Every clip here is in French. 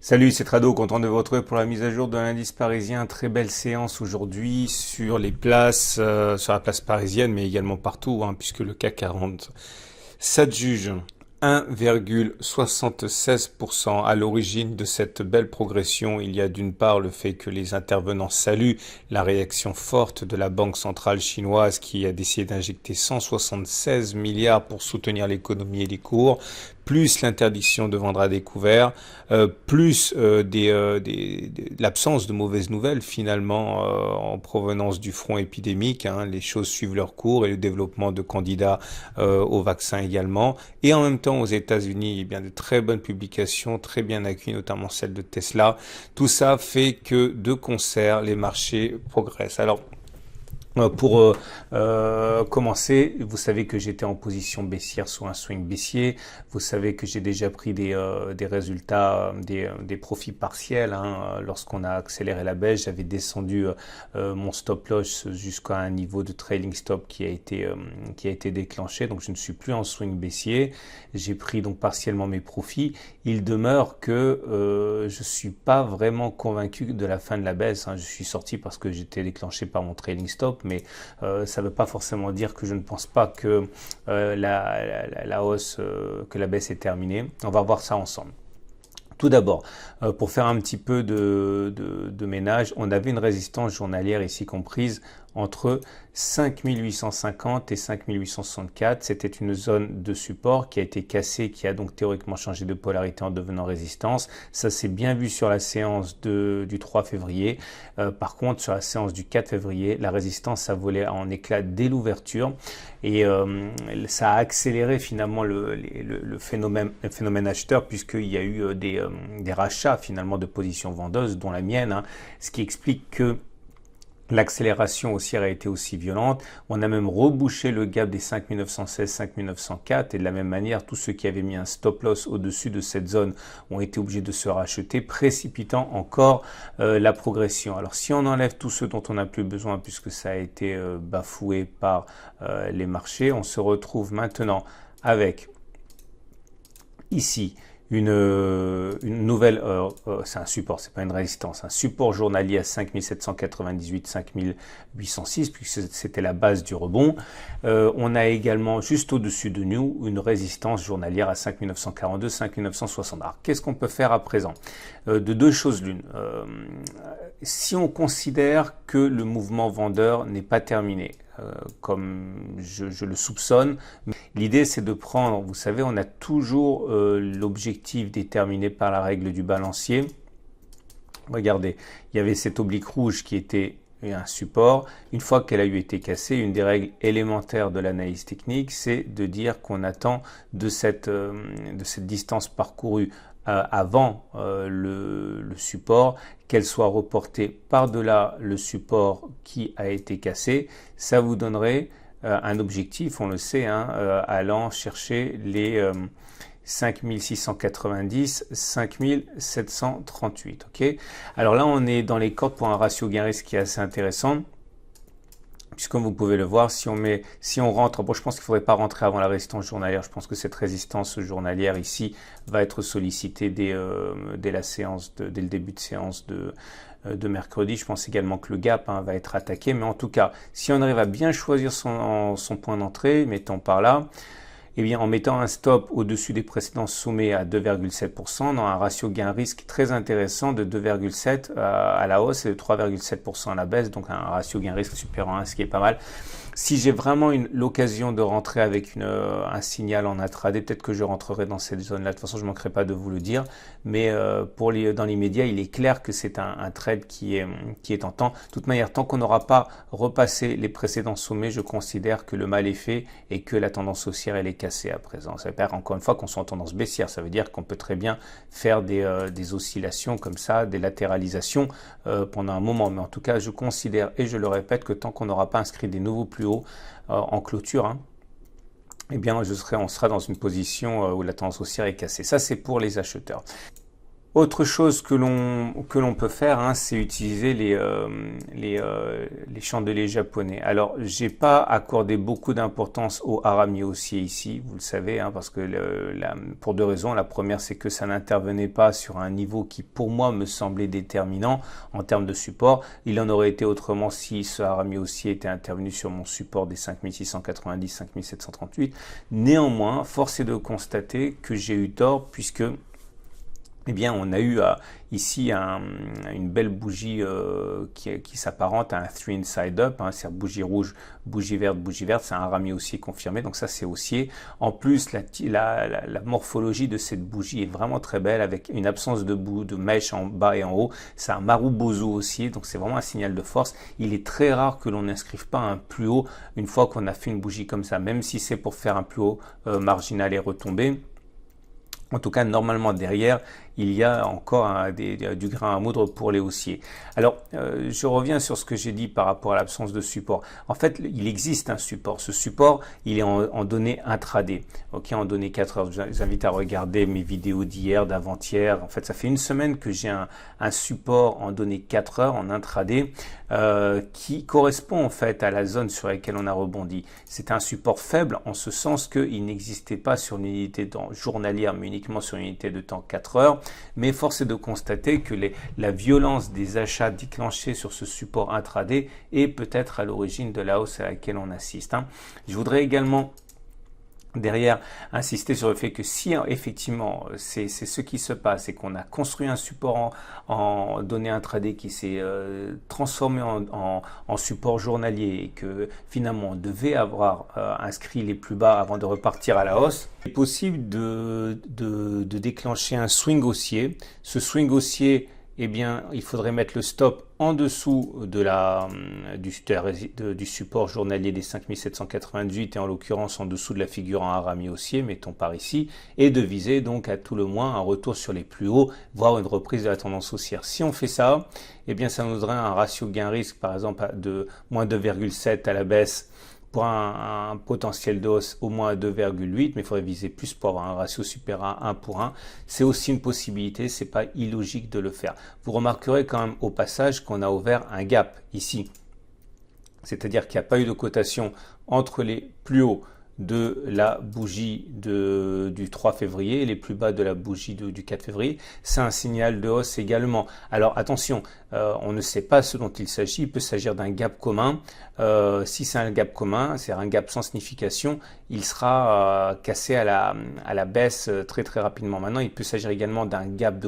Salut, c'est Trado, content de vous retrouver pour la mise à jour de l'indice parisien. Très belle séance aujourd'hui sur les places, sur la place parisienne, mais également partout, puisque le CAC 40 s'adjuge 1,76% à l'origine de cette belle progression. Il y a d'une part le fait que les intervenants saluent la réaction forte de la Banque centrale chinoise qui a décidé d'injecter 176 milliards pour soutenir l'économie et les cours, plus l'interdiction de vendre à découvert, plus l'absence de mauvaises nouvelles finalement en provenance du front épidémique. Les choses suivent leur cours et le développement de candidats au vaccin également. Et en même temps aux États-Unis, eh bien de très bonnes publications, très bien accueillies, notamment celle de Tesla. Tout ça fait que de concert, les marchés progressent. Alors, pour commencer, vous savez que j'étais en position baissière sur un swing baissier. Vous savez que j'ai déjà pris des résultats, des profits partiels. Lorsqu'on a accéléré la baisse, j'avais descendu mon stop loss jusqu'à un niveau de trailing stop qui a été déclenché. Donc je ne suis plus en swing baissier. J'ai pris donc partiellement mes profits. Il demeure que je suis pas vraiment convaincu de la fin de la baisse. Je suis sorti parce que j'étais déclenché par mon trailing stop. Mais ça ne veut pas forcément dire que je ne pense pas que la hausse, que la baisse est terminée. On va voir ça ensemble. Tout d'abord, pour faire un petit peu de ménage, on avait une résistance journalière ici comprise entre 5850 et 5864. C'était une zone de support qui a été cassée, qui a donc théoriquement changé de polarité en devenant résistance. Ça s'est bien vu sur la séance du 3 février. Par contre, sur la séance du 4 février, la résistance a volé en éclats dès l'ouverture et ça a accéléré finalement le phénomène acheteur, puisqu'il y a eu des rachats finalement de positions vendeuses, dont la mienne, ce qui explique que l'accélération haussière a été aussi violente. On a même rebouché le gap des 5916, 5904 et de la même manière, tous ceux qui avaient mis un stop loss au-dessus de cette zone ont été obligés de se racheter, précipitant encore la progression. Alors si on enlève tout ce dont on n'a plus besoin puisque ça a été bafoué par les marchés, on se retrouve maintenant avec ici une nouvelle, c'est un support, c'est pas une résistance, un support journalier à 5798, 5806, puisque c'était la base du rebond. On a également juste au-dessus de nous une résistance journalière à 5942, 5960. Alors qu'est-ce qu'on peut faire à présent? De deux choses l'une. Si on considère que le mouvement vendeur n'est pas terminé, comme je le soupçonne, l'idée c'est de prendre, vous savez, on a toujours l'objectif déterminé par la règle du balancier. Regardez, il y avait cette oblique rouge qui était un support. Une fois qu'elle a eu été cassée, une des règles élémentaires de l'analyse technique, c'est de dire qu'on attend de cette distance parcourue avant le support, qu'elle soit reportée par-delà le support qui a été cassé. Ça vous donnerait un objectif, on le sait, allant chercher les 5690, 5738. Ok. Alors là, on est dans les cordes pour un ratio gain-risque qui est assez intéressant. Puisque comme vous pouvez le voir, si on rentre, bon, je pense qu'il ne faudrait pas rentrer avant la résistance journalière. Je pense que cette résistance journalière ici va être sollicitée dès la séance, dès le début de séance de mercredi. Je pense également que le gap va être attaqué. Mais en tout cas, si on arrive à bien choisir son point d'entrée, mettons par là, eh bien, en mettant un stop au-dessus des précédents sommets à 2,7%, on a un ratio gain-risque très intéressant de 2,7 à la hausse et de 3,7% à la baisse, donc un ratio gain-risque supérieur à 1, ce qui est pas mal. Si j'ai vraiment l'occasion de rentrer avec un signal en intraday, peut-être que je rentrerai dans cette zone-là. De toute façon, je ne manquerai pas de vous le dire. Mais dans l'immédiat, il est clair que c'est un trade qui est tentant. De toute manière, tant qu'on n'aura pas repassé les précédents sommets, je considère que le mal est fait et que la tendance haussière, elle est cassée à présent. Ça veut dire encore une fois qu'on soit en tendance baissière. Ça veut dire qu'on peut très bien faire des oscillations comme ça, des latéralisations pendant un moment. Mais en tout cas, je considère et je le répète que tant qu'on n'aura pas inscrit des nouveaux plus haut en clôture, eh bien on sera dans une position où la tendance haussière est cassée. Ça, c'est pour les acheteurs. Autre chose que l'on peut faire, hein, c'est utiliser les chandeliers japonais. Alors, j'ai pas accordé beaucoup d'importance au harami haussier ici, vous le savez, hein, parce que pour deux raisons. La première, c'est que ça n'intervenait pas sur un niveau qui, pour moi, me semblait déterminant en termes de support. Il en aurait été autrement si ce harami haussier était intervenu sur mon support des 5690, 5738. Néanmoins, force est de constater que j'ai eu tort puisque eh bien, on a eu ici une belle bougie qui s'apparente à un 3 inside up, hein, c'est-à-dire bougie rouge, bougie verte, c'est un harami haussier confirmé, donc ça c'est haussier. En plus, la morphologie de cette bougie est vraiment très belle, avec une absence de mèche en bas et en haut. C'est un marubozu haussier, donc c'est vraiment un signal de force. Il est très rare que l'on n'inscrive pas un plus haut une fois qu'on a fait une bougie comme ça, même si c'est pour faire un plus haut marginal et retomber. En tout cas, normalement, derrière, il y a encore du grain à moudre pour les haussiers. Alors, je reviens sur ce que j'ai dit par rapport à l'absence de support. En fait, il existe un support. Ce support, il est en données intraday. Ok, en données 4 heures. Je vous invite à regarder mes vidéos d'hier, d'avant-hier. En fait, ça fait une semaine que j'ai un support en données 4 heures, en intraday, qui correspond en fait à la zone sur laquelle on a rebondi. C'est un support faible en ce sens qu'il n'existait pas sur une unité journalière, mais uniquement sur une unité de temps 4 heures. Mais force est de constater que la violence des achats déclenchés sur ce support intraday est peut-être à l'origine de la hausse à laquelle on assiste, hein. Je voudrais également derrière insister sur le fait que si effectivement c'est ce qui se passe et qu'on a construit un support en données intraday qui s'est transformé en support journalier et que finalement on devait avoir inscrit les plus bas avant de repartir à la hausse, il est possible de déclencher un swing haussier. Ce swing haussier, eh bien, il faudrait mettre le stop en dessous du support journalier des 5798 et en l'occurrence en dessous de la figure en harami haussier, mettons par ici, et de viser donc à tout le moins un retour sur les plus hauts, voire une reprise de la tendance haussière. Si on fait ça, eh bien, ça nous donnerait un ratio gain-risque, par exemple, de moins 2,7 à la baisse, pour un potentiel de hausse au moins à 2,8, mais il faudrait viser plus pour avoir un ratio supérieur à 1 pour 1. C'est aussi une possibilité, c'est pas illogique de le faire. Vous remarquerez quand même au passage qu'on a ouvert un gap ici. C'est-à-dire qu'il n'y a pas eu de cotation entre les plus hauts de la bougie du 3 février et les plus bas de la bougie du 4 février. C'est un signal de hausse également. Alors attention, on ne sait pas ce dont il s'agit. Il peut s'agir d'un gap commun. Si c'est un gap commun, c'est un gap sans signification, il sera cassé à la baisse très très rapidement. Maintenant, il peut s'agir également d'un gap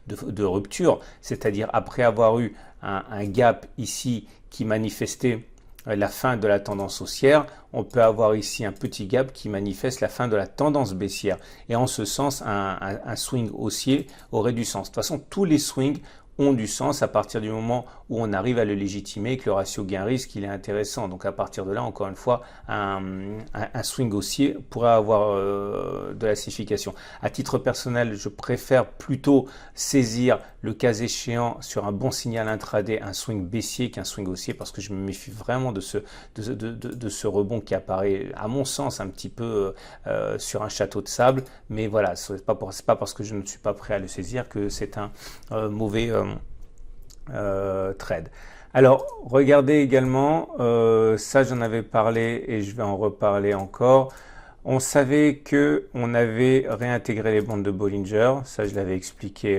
de rupture, c'est-à-dire après avoir eu un gap ici qui manifestait la fin de la tendance haussière, on peut avoir ici un petit gap qui manifeste la fin de la tendance baissière. Et en ce sens, un swing haussier aurait du sens. De toute façon, tous les swings ont du sens à partir du moment où on arrive à le légitimer et que le ratio gain-risque il est intéressant. Donc à partir de là, encore une fois, un swing haussier pourrait avoir de la signification. À titre personnel, je préfère plutôt saisir le cas échéant sur un bon signal intraday, un swing baissier qu'un swing haussier, parce que je me méfie vraiment de ce rebond qui apparaît, à mon sens, un petit peu sur un château de sable. Mais voilà, c'est pas parce que je ne suis pas prêt à le saisir que c'est un mauvais trade. Alors, regardez également, ça j'en avais parlé et je vais en reparler encore. On savait que on avait réintégré les bandes de Bollinger, ça je l'avais expliqué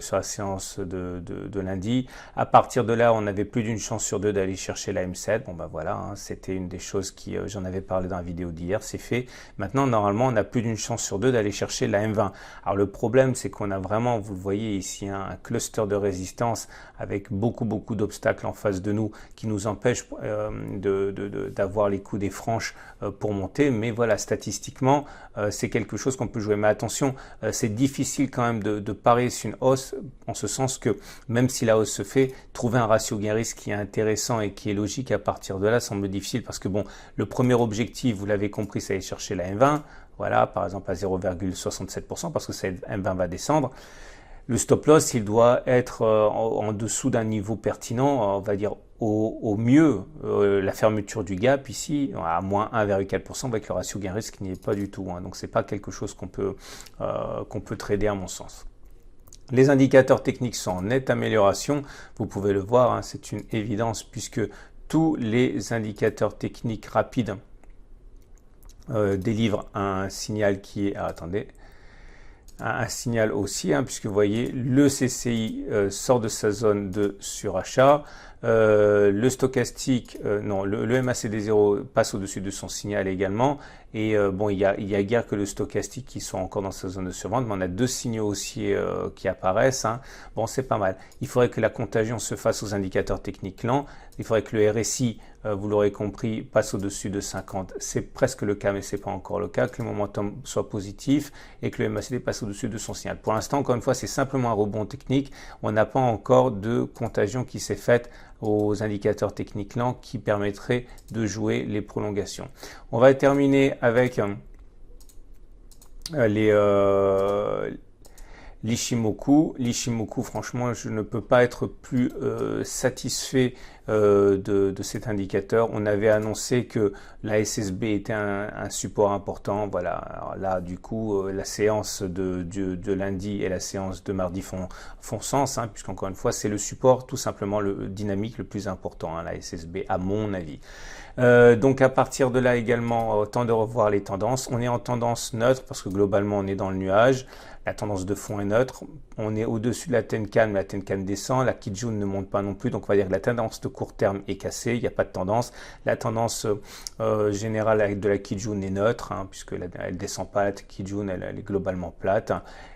sur la séance de lundi. À partir de là, on avait plus d'une chance sur deux d'aller chercher la M7. Bon ben voilà, hein, c'était une des choses qui, j'en avais parlé dans la vidéo d'hier, c'est fait. Maintenant, normalement, on a plus d'une chance sur deux d'aller chercher la M20. Alors le problème, c'est qu'on a vraiment, vous le voyez ici, hein, un cluster de résistance avec beaucoup d'obstacles en face de nous qui nous empêchent d'avoir les coups des franches pour monter. Mais voilà, statistiquement, c'est quelque chose qu'on peut jouer. Mais attention, c'est difficile quand même de parier sur une hausse, en ce sens que même si la hausse se fait, trouver un ratio gain-risque qui est intéressant et qui est logique à partir de là semble difficile, parce que bon, le premier objectif, vous l'avez compris, c'est aller chercher la M20, voilà, par exemple à 0,67%, parce que cette M20 va descendre. Le stop loss, il doit être en dessous d'un niveau pertinent, on va dire au mieux la fermeture du gap ici à moins 1,4% avec le ratio gain-risque qui n'y est pas du tout, hein. Donc c'est pas quelque chose qu'on peut trader à mon sens. Les indicateurs techniques sont en nette amélioration. Vous pouvez le voir, hein, c'est une évidence puisque tous les indicateurs techniques rapides délivrent un signal qui est... attendez. Un signal aussi, hein, puisque vous voyez, le CCI sort de sa zone de surachat. Le stochastique, non, le MACD0 passe au-dessus de son signal également. Et bon, il y a guère que le stochastique qui sont encore dans sa zone de survente, mais on a deux signaux haussiers qui apparaissent. Hein. Bon, c'est pas mal. Il faudrait que la contagion se fasse aux indicateurs techniques lents. Il faudrait que le RSI, vous l'aurez compris, passe au-dessus de 50. C'est presque le cas, mais c'est pas encore le cas. Que le momentum soit positif et que le MACD passe au-dessus de son signal. Pour l'instant, encore une fois, c'est simplement un rebond technique. On n'a pas encore de contagion qui s'est faite aux indicateurs techniques lents qui permettraient de jouer les prolongations. On va terminer avec l'Ichimoku. L'Ichimoku, franchement, je ne peux pas être plus satisfait de cet indicateur. On avait annoncé que la SSB était un support important. Voilà. Alors là, du coup, la séance de lundi et la séance de mardi font sens, hein, puisqu'encore une fois, c'est le support tout simplement le dynamique le plus important, hein, la SSB, à mon avis. Donc à partir de là également, temps de revoir les tendances. On est en tendance neutre parce que globalement on est dans le nuage. La tendance de fond est neutre. On est au-dessus de la Tenkan, mais la Tenkan descend. La Kijun ne monte pas non plus. Donc on va dire que la tendance de court terme est cassée. Il n'y a pas de tendance. La tendance générale de la Kijun est neutre, hein, puisque elle ne descend pas. La Kijun, elle est globalement plate.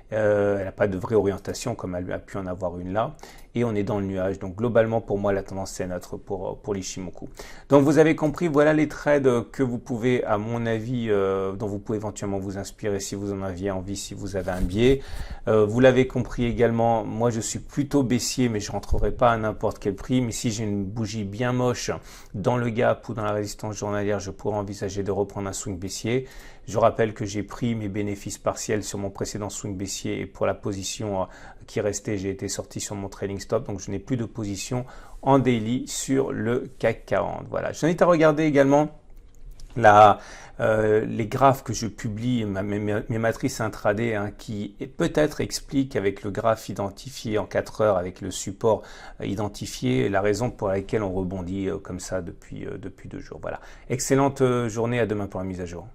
Elle n'a pas de vraie orientation comme elle a pu en avoir une là. Et on est dans le nuage. Donc globalement, pour moi, la tendance c'est neutre pour l'Ichimoku. Donc vous avez compris, voilà les trades que vous pouvez, à mon avis, dont vous pouvez éventuellement vous inspirer si vous en aviez envie, si vous avez un biais. Vous l'avez compris également, moi je suis plutôt baissier, mais je ne rentrerai pas à n'importe quel prix. Mais si j'ai une bougie bien moche dans le gap ou dans la résistance journalière, je pourrais envisager de reprendre un swing baissier. Je rappelle que j'ai pris mes bénéfices partiels sur mon précédent swing baissier et pour la position qui restait, j'ai été sorti sur mon trailing stop. Donc, je n'ai plus de position en daily sur le CAC 40. Voilà. Je vous invite à regarder également les graphes que je publie, mes matrices intraday, hein, qui peut-être expliquent avec le graphe identifié en 4 heures, avec le support identifié, la raison pour laquelle on rebondit comme ça depuis 2 jours. Voilà. Excellente journée, à demain pour la mise à jour.